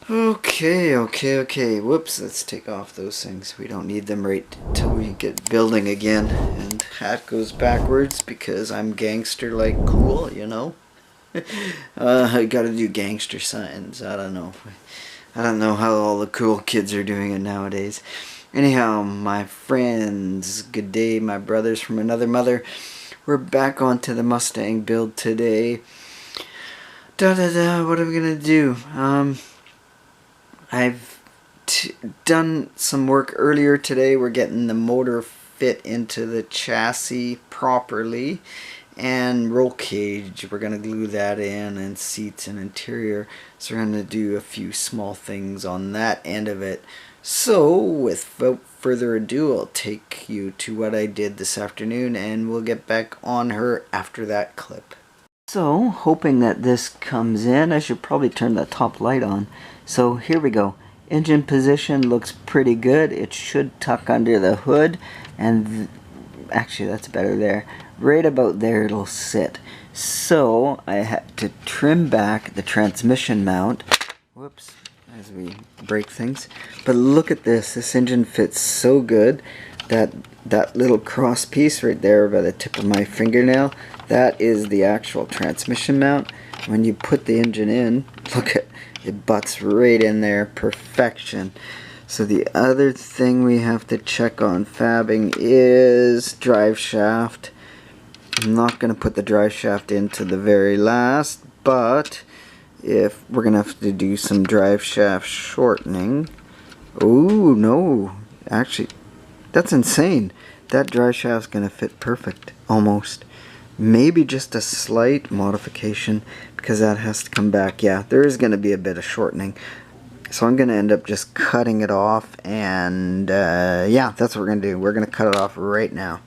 Okay. Whoops, let's take off those things. We don't need them right till we get building again. And hat goes backwards because I'm gangster like cool, you know? I gotta do gangster signs. I don't know. I don't know how all the cool kids are doing it nowadays. Anyhow, my friends, good day, my brothers from another mother. We're back onto the Mustang build today. What are we gonna do? I've done some work earlier today. We're getting the motor fit into the chassis properly, and roll cage, we're going to glue that in, and seats and interior. So we're going to do a few small things on that end of it. So without further ado, I'll take you to what I did this afternoon, and we'll get back on her after that clip. So, hoping that this comes in, I should probably turn the top light on. So here we go. Engine position looks pretty good. It should tuck under the hood, and actually that's better there. Right about there it'll sit. So I had to trim back the transmission mount. Whoops, as we break things. But look at this. This engine fits so good that that little cross piece right there by the tip of my fingernail, that is the actual transmission mount. When you put the engine in, look at it, butts right in there, perfection. So the other thing we have to check on fabbing is drive shaft. I'm not going to put the drive shaft into the very last, but if we're going to have to do some drive shaft shortening. Oh no, actually that's insane. That drive shaft's going to fit perfect, almost. Maybe just a slight modification because that has to come back. Yeah, there is going to be a bit of shortening. So I'm going to end up just cutting it off, and yeah, that's what we're going to do. We're going to cut it off right now.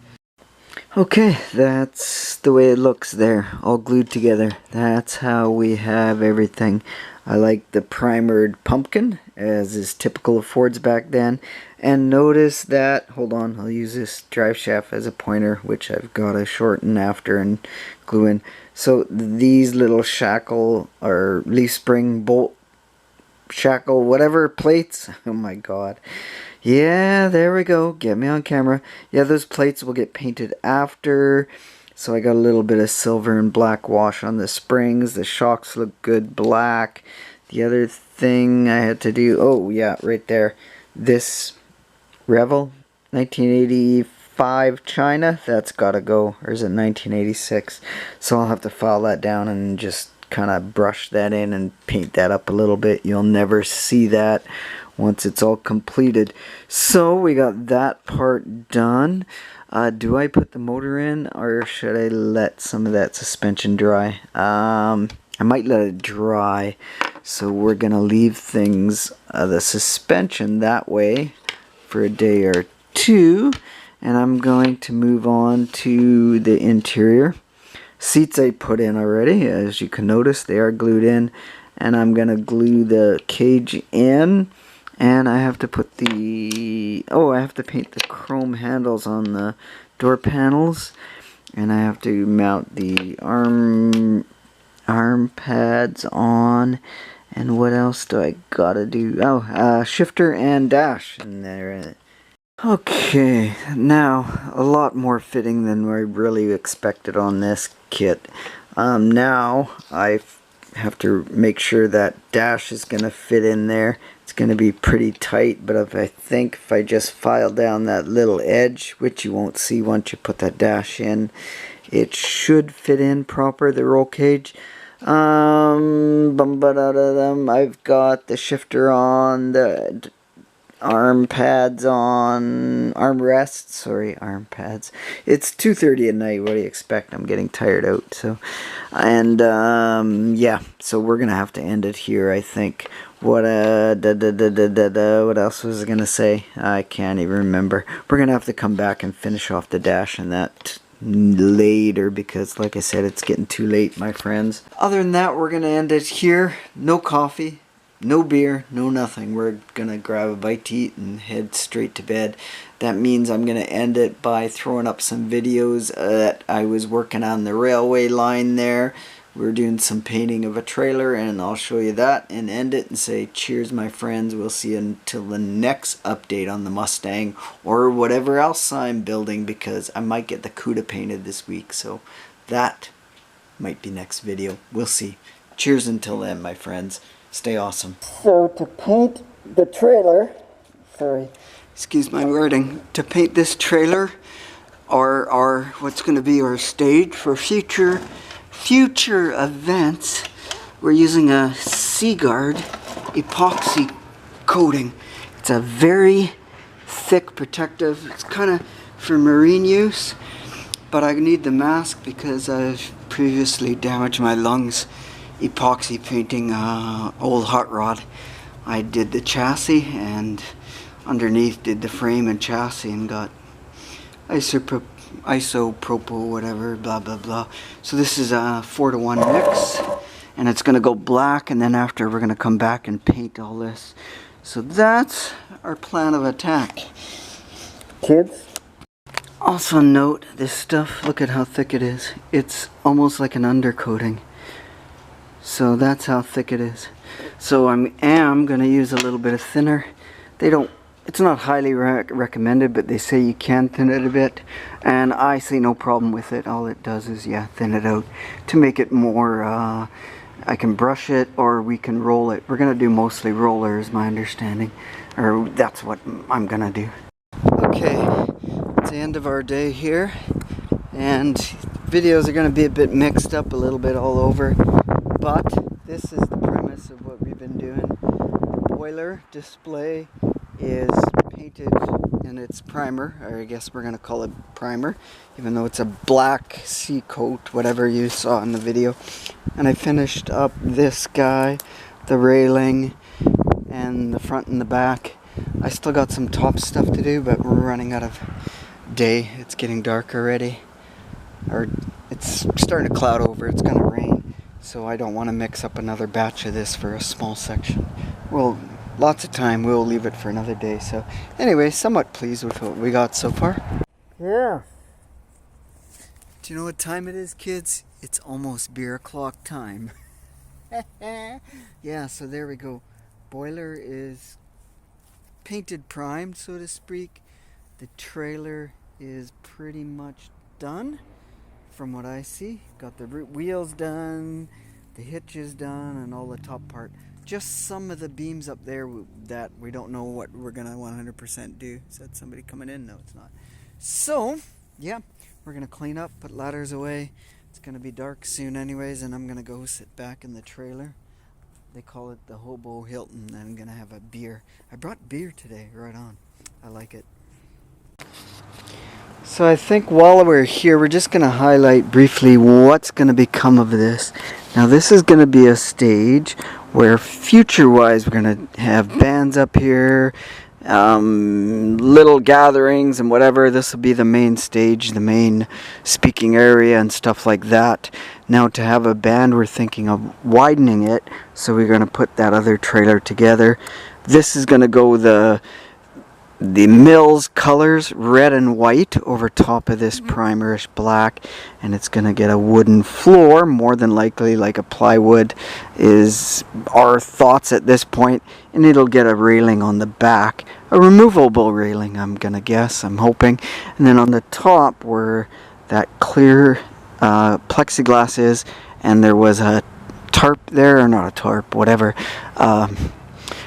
Okay, that's the way it looks there, all glued together. That's how we have everything. I like the primered pumpkin, as is typical of Fords back then. And notice that, hold on, I'll use this drive shaft as a pointer, which I've got to shorten after and glue in. So these little shackle or leaf spring bolt shackle whatever plates, oh my god, yeah, there we go, get me on camera. Yeah, those plates will get painted after. So I got a little bit of silver and black wash on the springs. The shocks look good black. The other thing I had to do, oh yeah, right there, this Revel 1985 China, that's gotta go. Or is it 1986? So I'll have to file that down and just kind of brush that in and paint that up a little bit. You'll never see that once it's all completed. So we got that part done. Do I put the motor in, or should I let some of that suspension dry? I might let it dry. So we're gonna leave things, the suspension that way for a day or two, and I'm going to move on to the interior. Seats I put in already, as you can notice, they are glued in, and I'm gonna glue the cage in, and I have to put I have to paint the chrome handles on the door panels, and I have to mount the arm pads on. And what else do I gotta do? Oh, shifter and dash in there. Okay, now a lot more fitting than I really expected on this kit. Now I have to make sure that dash is gonna fit in there. It's gonna be pretty tight, but if I just file down that little edge, which you won't see once you put that dash in, it should fit in proper, the roll cage. I've got the shifter on, the arm pads on, arm pads. It's 2:30 at night. What do you expect? I'm getting tired out. So, and yeah, so we're gonna have to end it here, I think. What what else was I gonna say? I can't even remember. We're gonna have to come back and finish off the dash and that later, because like I said, it's getting too late, my friends. Other than that, we're gonna end it here. No coffee, no beer, no nothing. We're gonna grab a bite to eat and head straight to bed. That means I'm gonna end it by throwing up some videos that I was working on the railway line there. we're doing some painting of a trailer, and I'll show you that and end it and say cheers, my friends. We'll see you until the next update on the Mustang or whatever else I'm building, because I might get the CUDA painted this week, so that might be next video. We'll see. Cheers until then, my friends. Stay awesome. So to paint the trailer, sorry, excuse my wording, to paint this trailer, our what's going to be our stage for future events, we're using a Seaguard epoxy coating. It's a very thick protective, it's kind of for marine use, but I need the mask because I've previously damaged my lungs epoxy painting old hot rod. I did the chassis and underneath did the frame and chassis and got isopropyl whatever, blah blah blah. So this is a 4-to-1 mix, and it's gonna go black, and then after we're gonna come back and paint all this. So that's our plan of attack, kids. Also note this stuff, look at how thick it is. It's almost like an undercoating. So that's how thick it is. So I am gonna use a little bit of thinner. It's not highly recommended, but they say you can thin it a bit, and I see no problem with it. All it does is, yeah, thin it out to make it more, I can brush it or we can roll it. We're gonna do mostly roller is my understanding, or that's what I'm gonna do. Okay, it's the end of our day here, and videos are gonna be a bit mixed up, a little bit all over, but this is the premise of what we've been doing. The boiler display is painted in its primer, or I guess we're going to call it primer, even though it's a black sea coat, whatever you saw in the video. And I finished up this guy, the railing, and the front and the back. I still got some top stuff to do, but we're running out of day. It's getting dark already, or it's starting to cloud over, it's going to rain, so I don't want to mix up another batch of this for a small section. Well, lots of time, we'll leave it for another day. So anyway, somewhat pleased with what we got so far. Yeah. Do you know what time it is, kids? It's almost beer o'clock time. Yeah, so there we go. Boiler is painted primed, so to speak. The trailer is pretty much done from what I see. Got the wheels done, the hitch is done, and all the top part. Just some of the beams up there that we don't know what we're gonna 100% do. Is that somebody coming in? No, it's not. So, yeah, we're gonna clean up, put ladders away. It's gonna be dark soon anyways, and I'm gonna go sit back in the trailer. They call it the Hobo Hilton, and I'm gonna have a beer. I brought beer today, right on. I like it. So I think while we're here, we're just gonna highlight briefly what's gonna become of this. Now this is gonna be a stage where future-wise we're going to have bands up here, little gatherings and whatever. This will be the main stage, the main speaking area and stuff like that. Now to have a band, we're thinking of widening it, so we're going to put that other trailer together. This is going to go the Mills colors, red and white, over top of this primerish black, and it's going to get a wooden floor, more than likely like a plywood is our thoughts at this point, and it'll get a railing on the back, a removable railing, I'm going to guess, I'm hoping. And then on the top where that clear plexiglass is, and there was a tarp there, or not a tarp, whatever,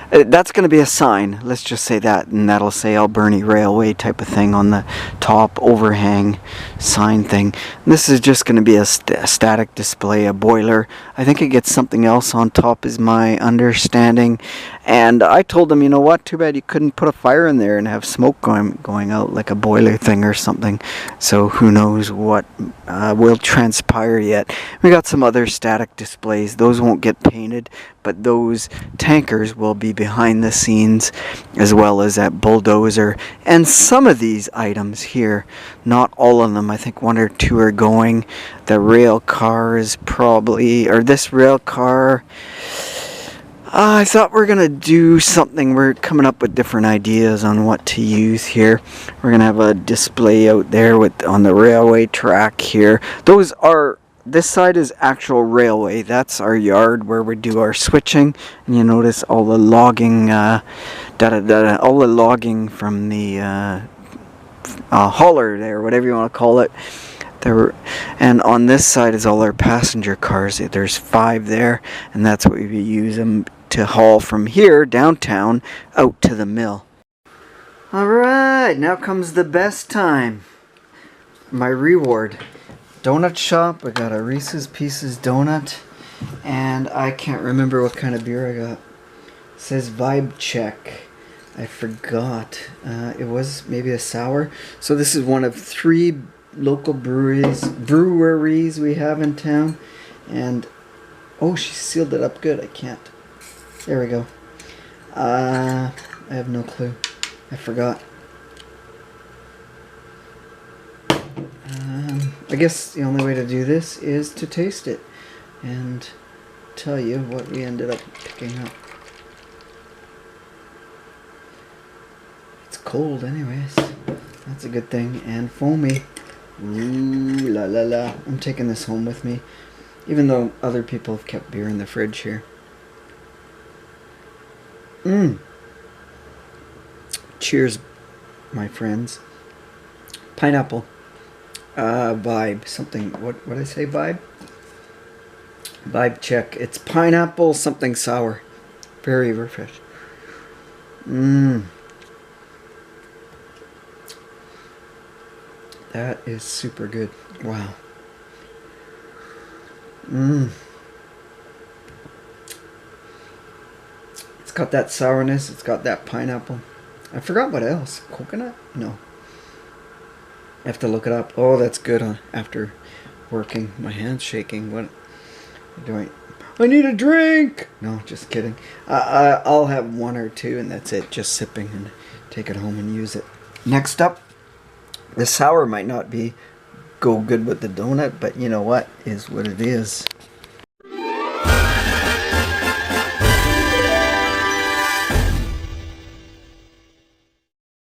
that's going to be a sign, let's just say that, and that'll say Alberni Railway type of thing on the top overhang sign thing. And this is just going to be a static display, a boiler. I think it gets something else on top is my understanding. And I told them, you know what, too bad you couldn't put a fire in there and have smoke going out like a boiler thing or something. So who knows what will transpire yet. We got some other static displays. Those won't get painted, but those tankers will be behind the scenes, as well as that bulldozer. And some of these items here, not all of them, I think 1 or 2 are going. The rail car is probably, or this rail car, I thought we're going to do something. We're coming up with different ideas on what to use here. We're going to have a display out there on the railway track here. Those are this side is actual railway. That's our yard where we do our switching. And you notice all the logging, all the logging from the hauler there, whatever you want to call it. There, and on this side is all our passenger cars. There's 5 there, and that's what we use them to haul from here downtown out to the mill. All right, now comes the best time. My reward. Donut shop. I got a Reese's Pieces donut, and I can't remember what kind of beer I got. It says Vibe Check. I forgot. It was maybe a sour. So this is one of 3 local breweries we have in town. And oh, she sealed it up good. I can't. There we go. I have no clue. I forgot. I guess the only way to do this is to taste it and tell you what we ended up picking up. It's cold anyways. That's a good thing. And foamy. Ooh, la la la. I'm taking this home with me, even though other people have kept beer in the fridge here. Cheers, my friends. Pineapple. Vibe. Something. What did I say? Vibe? Vibe check. It's pineapple something sour. Very refreshing. That is super good. Wow. It's got that sourness. It's got that pineapple. I forgot what else. Coconut? No. I have to look it up. Oh, that's good after working. My hand's shaking. What do I need a drink! No, just kidding. I'll have 1 or 2 and that's it. Just sipping and take it home and use it. Next up, the sour might not go good with the donut, but you know what? Is what it is.